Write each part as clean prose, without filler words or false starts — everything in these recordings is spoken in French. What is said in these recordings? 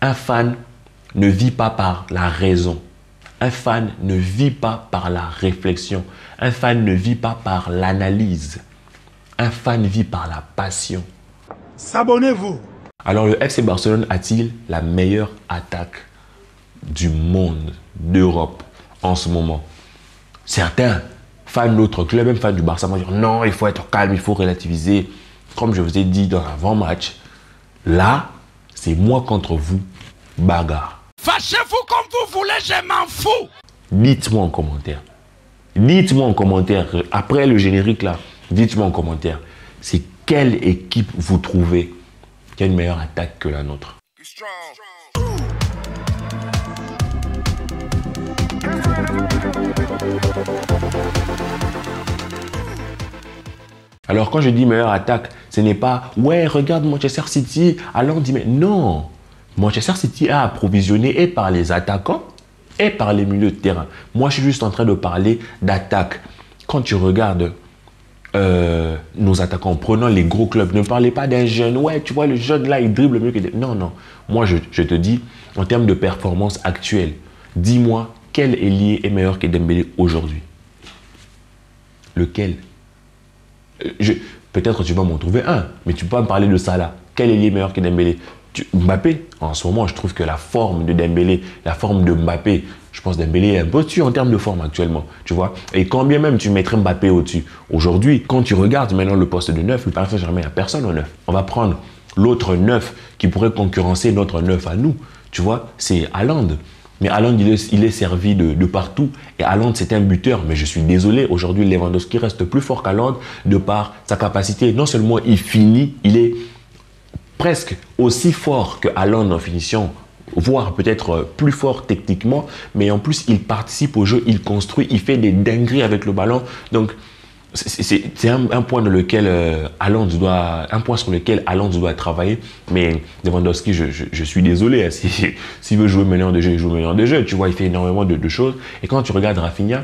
Un fan ne vit pas par la raison. Un fan ne vit pas par la réflexion. Un fan ne vit pas par l'analyse. Un fan vit par la passion. S'abonnez-vous. Alors le FC Barcelone a-t-il la meilleure attaque du monde, d'Europe en ce moment? Certains fans d'autres clubs, même fans du Barça, vont dire non, il faut être calme, il faut relativiser. Comme je vous ai dit dans l'avant-match, là, c'est moi contre vous, bagarre. Fâchez-vous comme vous voulez, je m'en fous. Dites-moi en commentaire. Dites-moi en commentaire, après le générique là, dites-moi en commentaire, c'est quelle équipe vous trouvez qui a une meilleure attaque que la nôtre? Alors quand je dis meilleure attaque, ce n'est pas « ouais, regarde Manchester City, allons dire mais non ». Manchester City a approvisionné et par les attaquants et par les milieux de terrain. Moi, je suis juste en train de parler d'attaque. Quand tu regardes nos attaquants, prenant les gros clubs, ne parlez pas d'un jeune. Ouais, tu vois, le jeune là, il dribble mieux que... Non, non. Moi, je te dis, en termes de performance actuelle, dis-moi, quel ailier est meilleur que Dembélé aujourd'hui? Lequel? Peut-être tu vas m'en trouver un, mais tu peux pas me parler de ça là. Quel ailier est meilleur que Dembélé? Mbappé, en ce moment, je trouve que la forme de Dembélé, la forme de Mbappé, je pense que Dembélé est un peu au-dessus en termes de forme actuellement, tu vois. Et quand bien même tu mettrais Mbappé au-dessus, aujourd'hui, quand tu regardes maintenant le poste de neuf, le Paris Saint-Germain, il n'y a personne au neuf. On va prendre l'autre neuf qui pourrait concurrencer notre neuf à nous, tu vois, c'est Haaland. Mais Haaland, il est servi de partout. Et Haaland, c'est un buteur. Mais je suis désolé, aujourd'hui, Lewandowski reste plus fort qu'Haaland de par sa capacité. Non seulement il finit, il est presque aussi fort que Haaland en finition, voire peut-être plus fort techniquement, mais en plus il participe au jeu, il construit, il fait des dingueries avec le ballon. Donc c'est un point dans lequel sur lequel Haaland doit travailler. Mais Lewandowski, je suis désolé, hein, s'il veut jouer meneur de jeu, il joue meneur de jeu. Tu vois, il fait énormément de choses. Et quand tu regardes Rafinha,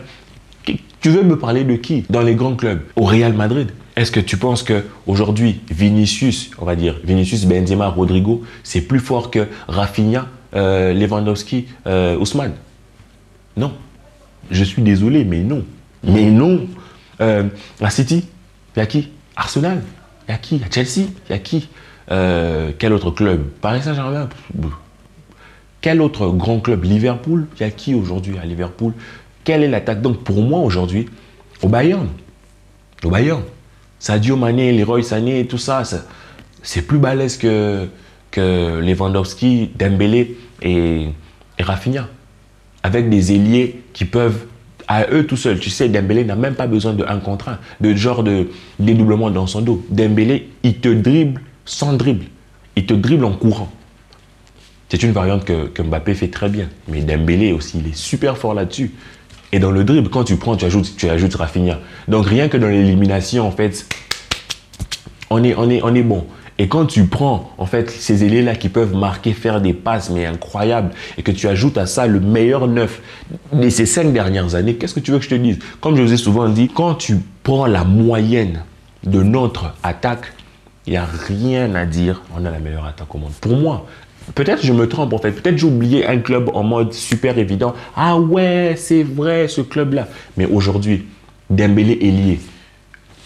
tu veux me parler de qui dans les grands clubs? Au Real Madrid? Est-ce que tu penses qu'aujourd'hui, Vinicius, on va dire, Vinicius, Benzema, Rodrigo, c'est plus fort que Rafinha, Lewandowski, Ousmane? Non. Je suis désolé, mais non. Mais non. À City, il y a qui? Arsenal, il y a qui? Il y a Chelsea, il y a qui? Quel autre club? Paris Saint-Germain. Quel autre grand club? Liverpool, il y a qui aujourd'hui à Liverpool? Quelle est l'attaque? Donc pour moi aujourd'hui, au Bayern, Sadio Mané, Leroy Sané, tout ça, c'est plus balèze que Lewandowski, Dembélé et Rafinha. Avec des ailiers qui peuvent, à eux tout seuls, tu sais, Dembélé n'a même pas besoin de 1 contre 1, de genre de dédoublement dans son dos. Dembélé, il te dribble sans dribble. Il te dribble en courant. C'est une variante que Mbappé fait très bien. Mais Dembélé aussi, il est super fort là-dessus. Et dans le dribble, quand tu prends, tu ajoutes Rafinha. Donc rien que dans l'élimination, en fait, on est bon. Et quand tu prends, en fait, ces ailiers-là qui peuvent marquer, faire des passes, mais incroyables, et que tu ajoutes à ça le meilleur neuf de ces 5 dernières années, qu'est-ce que tu veux que je te dise? Comme je vous ai souvent dit, quand tu prends la moyenne de notre attaque, il n'y a rien à dire. On a la meilleure attaque au monde. Pour moi, peut-être je me trompe en fait. Peut-être j'ai oublié un club en mode super évident. Ah ouais, c'est vrai, ce club-là. Mais aujourd'hui, Dembélé ailier,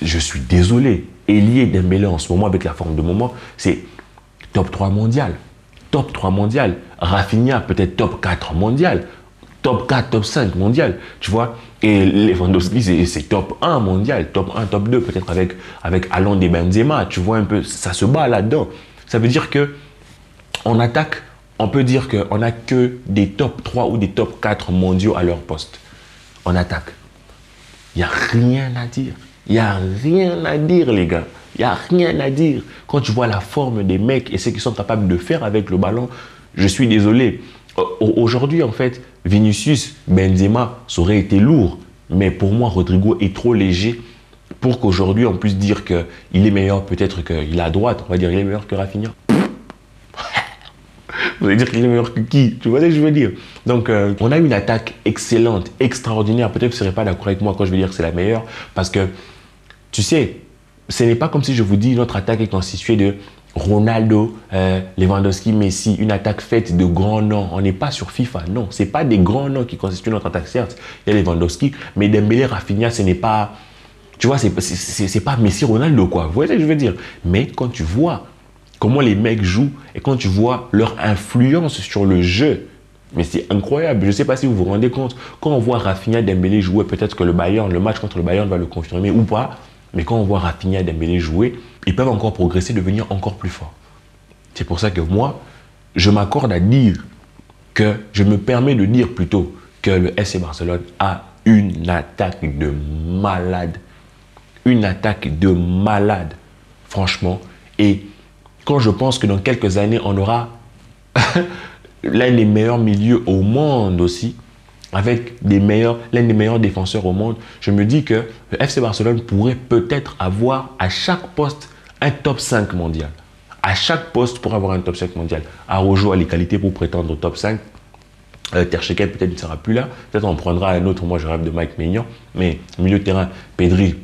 je suis désolé. Ailier Dembélé en ce moment, avec la forme de moment, c'est top 3 mondial. Top 3 mondial. Rafinha, peut-être top 4 mondial. Top 4, top 5 mondial. Tu vois? Et Lewandowski, c'est top 1 mondial. Top 1, top 2, peut-être avec Haaland et Benzema. Tu vois un peu, ça se bat là-dedans. Ça veut dire que en attaque, on peut dire qu'on n'a que des top 3 ou des top 4 mondiaux à leur poste. En attaque. Il n'y a rien à dire. Il n'y a rien à dire, les gars. Il n'y a rien à dire. Quand tu vois la forme des mecs et ce qu'ils sont capables de faire avec le ballon, je suis désolé. Aujourd'hui, en fait, Vinicius, Benzema, ça aurait été lourd. Mais pour moi, Rodrigo est trop léger pour qu'aujourd'hui, on puisse dire qu'il est meilleur, peut-être qu'il est à droite. On va dire qu'il est meilleur que Rafinha. Vous allez dire qu'il est meilleur que qui? Tu vois ce que je veux dire? Donc, on a une attaque excellente, extraordinaire. Peut-être que vous ne serez pas d'accord avec moi quand je vais dire que c'est la meilleure. Parce que, tu sais, ce n'est pas comme si je vous dis notre attaque est constituée de Ronaldo, Lewandowski, Messi, une attaque faite de grands noms. On n'est pas sur FIFA, non. Ce n'est pas des grands noms qui constituent notre attaque, certes. Il y a Lewandowski, mais Dembélé, Rafinha, ce n'est pas... Tu vois, c'est pas Messi, Ronaldo, quoi. Vous voyez ce que je veux dire? Mais quand tu vois comment les mecs jouent et quand tu vois leur influence sur le jeu, mais c'est incroyable. Je ne sais pas si vous vous rendez compte. Quand on voit Rafinha, Dembélé jouer, peut-être que le match contre le Bayern va le confirmer ou pas. Mais quand on voit Rafinha et Dembélé jouer, ils peuvent encore progresser, devenir encore plus forts. C'est pour ça que moi, je m'accorde à dire que, je me permets de dire plutôt que le FC Barcelone a une attaque de malade. Une attaque de malade, franchement. Et quand je pense que dans quelques années, on aura l'un des meilleurs milieux au monde aussi, avec l'un des meilleurs défenseurs au monde, je me dis que le FC Barcelone pourrait peut-être avoir à chaque poste un top 5 mondial. À chaque poste pour avoir un top 5 mondial. Araujo a les qualités pour prétendre au top 5. Ter Stegen peut-être ne sera plus là. Peut-être on prendra un autre. Moi, je rêve de Mike Maignan. Mais milieu de terrain, Pedri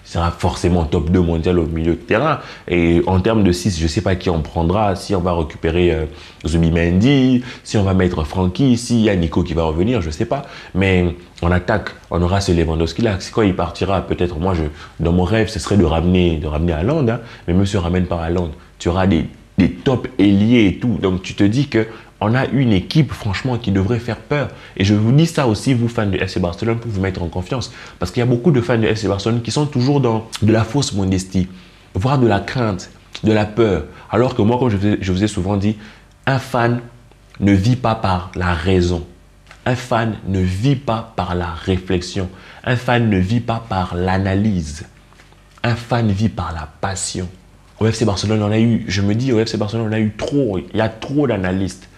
sera forcément top 2 mondial au milieu de terrain. Et en termes de 6, je ne sais pas qui on prendra. Si on va récupérer Zubimendi, si on va mettre Francky, s'il y a Nico qui va revenir, je ne sais pas. Mais en attaque, on aura ce Lewandowski-là. Quand il partira, peut-être, moi, dans mon rêve, ce serait de ramener Haaland. Hein. Mais monsieur, ramène pas Haaland. Tu auras des top ailiers et tout. Donc, tu te dis que on a une équipe, franchement, qui devrait faire peur. Et je vous dis ça aussi, vous, fans de FC Barcelone, pour vous mettre en confiance. Parce qu'il y a beaucoup de fans de FC Barcelone qui sont toujours dans de la fausse modestie, voire de la crainte, de la peur. Alors que moi, comme je vous ai souvent dit, un fan ne vit pas par la raison. Un fan ne vit pas par la réflexion. Un fan ne vit pas par l'analyse. Un fan vit par la passion. Au FC Barcelone, on a eu, je me dis, au FC Barcelone, on a eu trop, il y a trop d'analystes.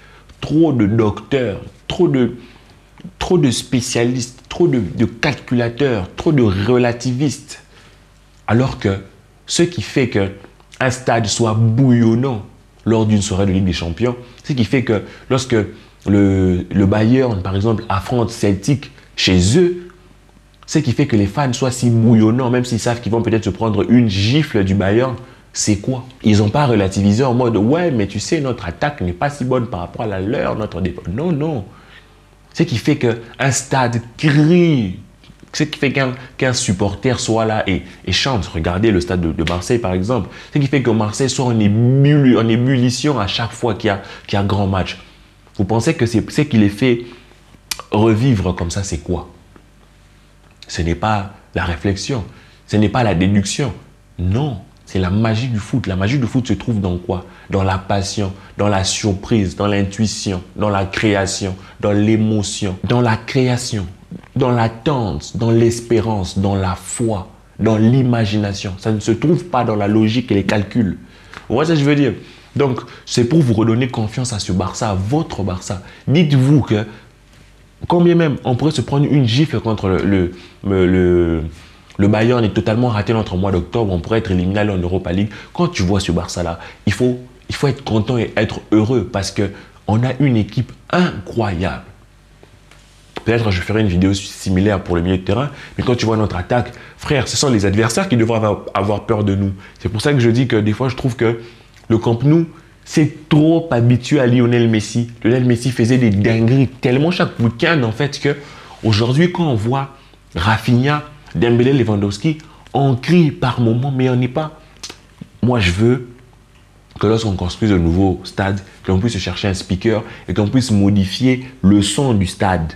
Trop de docteurs, trop de spécialistes, trop de calculateurs, trop de relativistes. Alors que ce qui fait qu'un stade soit bouillonnant lors d'une soirée de Ligue des Champions, ce qui fait que lorsque le Bayern, par exemple, affronte Celtic chez eux, ce qui fait que les fans soient si bouillonnants, même s'ils savent qu'ils vont peut-être se prendre une gifle du Bayern, c'est quoi? Ils n'ont pas relativisé en mode « Ouais, mais tu sais, notre attaque n'est pas si bonne par rapport à la leur, notre défense. » Non, non. Ce qui fait qu'un stade crie, ce qui fait qu'un supporter soit là et chante. Regardez le stade de Marseille, par exemple. Ce qui fait que Marseille soit en ébullition à chaque fois qu'il y a un grand match. Vous pensez que ce qui les fait revivre comme ça, c'est quoi? Ce n'est pas la réflexion. Ce n'est pas la déduction. Non. C'est la magie du foot. La magie du foot se trouve dans quoi? Dans la passion, dans la surprise, dans l'intuition, dans la création, dans l'émotion, dans la création, dans l'attente, dans l'espérance, dans la foi, dans l'imagination. Ça ne se trouve pas dans la logique et les calculs. Vous voyez ce que je veux dire? Donc, c'est pour vous redonner confiance à ce Barça, à votre Barça. Dites-vous que, combien même, on pourrait se prendre une gifle contre le Bayern est totalement raté notre mois d'octobre. On pourrait être éliminé en Europa League. Quand tu vois ce Barça-là, il faut être content et être heureux parce qu'on a une équipe incroyable. Peut-être je ferai une vidéo similaire pour le milieu de terrain. Mais quand tu vois notre attaque, frère, ce sont les adversaires qui devraient avoir peur de nous. C'est pour ça que je dis que des fois, je trouve que le Camp Nou, c'est trop habitué à Lionel Messi. Lionel Messi faisait des dingueries tellement chaque week-end, en fait, qu'aujourd'hui, quand on voit Rafinha, Dembélé, Lewandowski, on crie par moment, mais on n'est pas... Moi, je veux que lorsqu'on construise un nouveau stade, qu'on puisse chercher un speaker et qu'on puisse modifier le son du stade,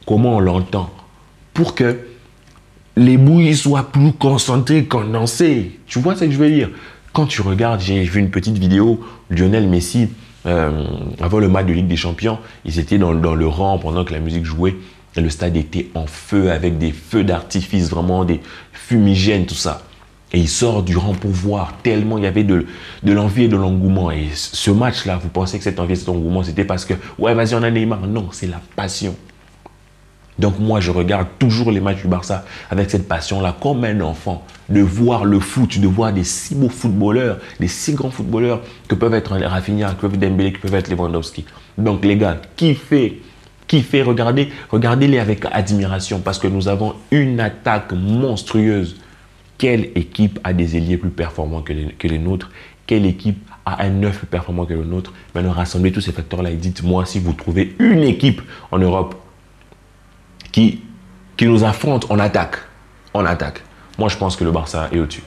comment on l'entend, pour que les bouillies soient plus concentrées, condensées. Tu vois ce que je veux dire? Quand tu regardes, j'ai vu une petite vidéo, Lionel Messi, avant le match de Ligue des Champions, ils étaient dans le rang pendant que la musique jouait. Et le stade était en feu avec des feux d'artifice, vraiment des fumigènes, tout ça. Et il sort du rang pour voir tellement il y avait de l'envie et de l'engouement. Et ce match-là, vous pensez que cette envie et cet engouement, c'était parce que, ouais, vas-y, on a Neymar. Non, c'est la passion. Donc moi, je regarde toujours les matchs du Barça avec cette passion-là, comme un enfant, de voir le foot, de voir des si beaux footballeurs, des si grands footballeurs que peuvent être Rafinha, que peuvent être Dembélé, que peuvent être Lewandowski. Donc les gars, kiffez, regardez-les avec admiration parce que nous avons une attaque monstrueuse. Quelle équipe a des ailiers plus performants que les nôtres? quelle équipe a un 9 plus performant que le nôtre. Maintenant, rassemblez tous ces facteurs-là et dites-moi si vous trouvez une équipe en Europe qui nous affronte en attaque. En attaque. Moi, je pense que le Barça est au-dessus.